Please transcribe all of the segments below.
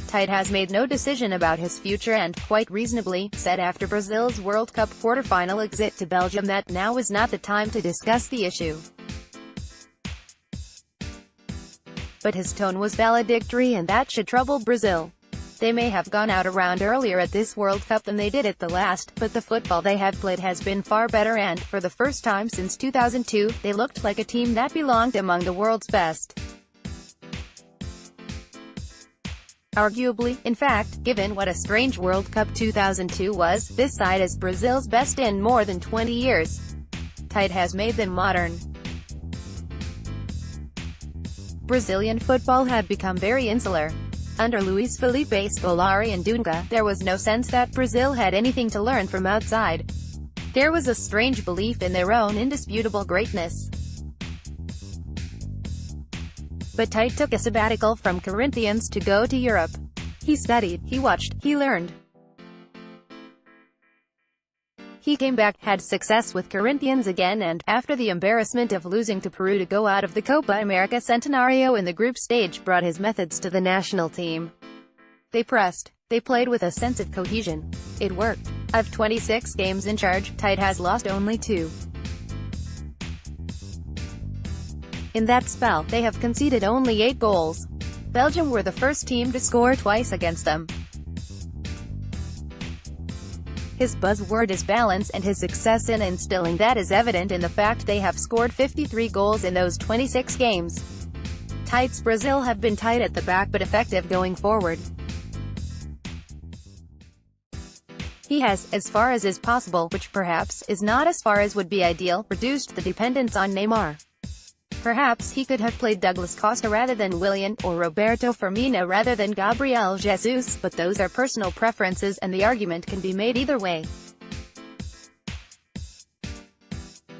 Tite has made no decision about his future and, quite reasonably, said after Brazil's World Cup quarter-final exit to Belgium that now is not the time to discuss the issue. But his tone was valedictory, and that should trouble Brazil. They may have gone out a round earlier at this World Cup than they did at the last, but the football they have played has been far better and, for the first time since 2002, they looked like a team that belonged among the world's best. Arguably, in fact, given what a strange World Cup 2002 was, this side is Brazil's best in more than 20 years. Tite has made them modern. Brazilian football had become very insular. Under Luis Felipe Scolari and Dunga, there was no sense that Brazil had anything to learn from outside. There was a strange belief in their own indisputable greatness. But Tite took a sabbatical from Corinthians to go to Europe. He studied, he watched, he learned. He came back, had success with Corinthians again and, after the embarrassment of losing to Peru to go out of the Copa America Centenario in the group stage, brought his methods to the national team. They pressed. They played with a sense of cohesion. It worked. Of 26 games in charge, Tite has lost only 2. In that spell, they have conceded only 8 goals. Belgium were the first team to score twice against them. His buzzword is balance, and his success in instilling that is evident in the fact they have scored 53 goals in those 26 games. Tite's Brazil have been tight at the back but effective going forward. He has, as far as is possible, which perhaps is not as far as would be ideal, reduced the dependence on Neymar. Perhaps he could have played Douglas Costa rather than Willian, or Roberto Firmino rather than Gabriel Jesus, but those are personal preferences and the argument can be made either way.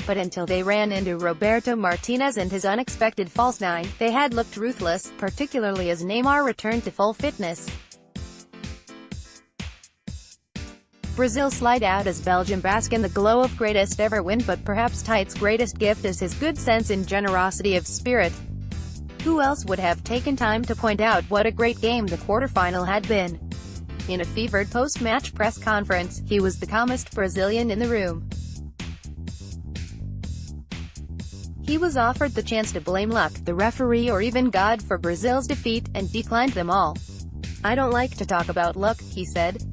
But until they ran into Roberto Martinez and his unexpected false 9, they had looked ruthless, particularly as Neymar returned to full fitness. Brazil slide out as Belgium bask in the glow of greatest ever win, but perhaps Tite's greatest gift is his good sense and generosity of spirit. Who else would have taken time to point out what a great game the quarterfinal had been? In a fevered post-match press conference, he was the calmest Brazilian in the room. He was offered the chance to blame luck, the referee or even God for Brazil's defeat, and declined them all. "I don't like to talk about luck," he said.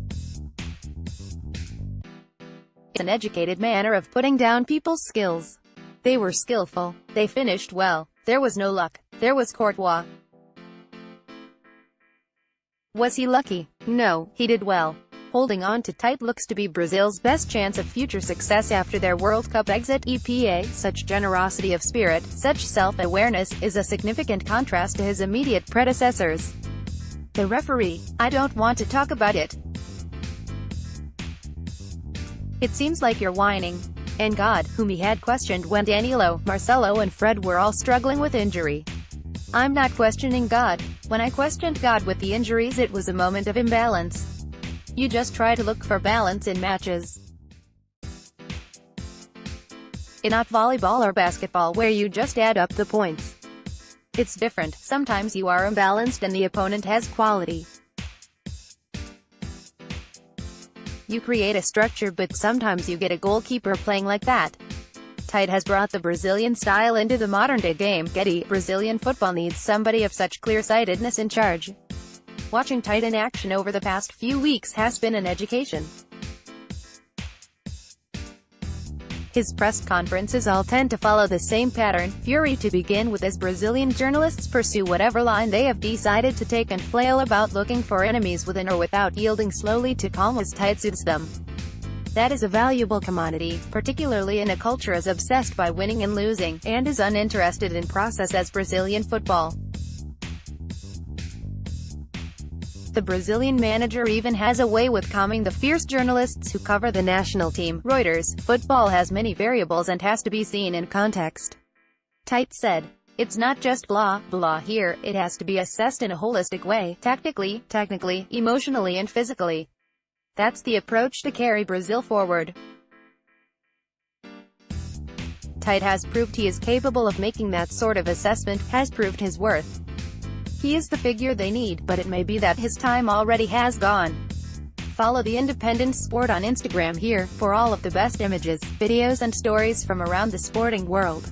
It's an educated manner of putting down people's skills. They were skillful. They finished well. There was no luck. There was Courtois. Was he lucky? No, he did well. Holding on to Tite looks to be Brazil's best chance of future success after their World Cup exit. Such generosity of spirit, such self-awareness, is a significant contrast to his immediate predecessors. The referee: "I don't want to talk about it. It seems like you're whining." And God, whom he had questioned when Danilo, Marcelo and Fred were all struggling with injury. "I'm not questioning God. When I questioned God with the injuries, it was a moment of imbalance. You just try to look for balance in matches. It's not volleyball or basketball where you just add up the points. It's different. Sometimes you are imbalanced and the opponent has quality. You create a structure, but sometimes you get a goalkeeper playing like that." Tite has brought the Brazilian style into the modern-day game. Brazilian football needs somebody of such clear-sightedness in charge. Watching Tite in action over the past few weeks has been an education. His press conferences all tend to follow the same pattern: fury to begin with as Brazilian journalists pursue whatever line they have decided to take and flail about looking for enemies within or without, yielding slowly to calm as Tite suits them. That is a valuable commodity, particularly in a culture as obsessed by winning and losing, and as uninterested in process as Brazilian football. The Brazilian manager even has a way with calming the fierce journalists who cover the national team. Reuters: "Football has many variables and has to be seen in context." Tite said, "It's not just blah, blah here, it has to be assessed in a holistic way, tactically, technically, emotionally and physically. That's the approach to carry Brazil forward." Tite has proved he is capable of making that sort of assessment, has proved his worth. He is the figure they need, but it may be that his time already has gone. Follow the Independent Sport on Instagram here, for all of the best images, videos and stories from around the sporting world.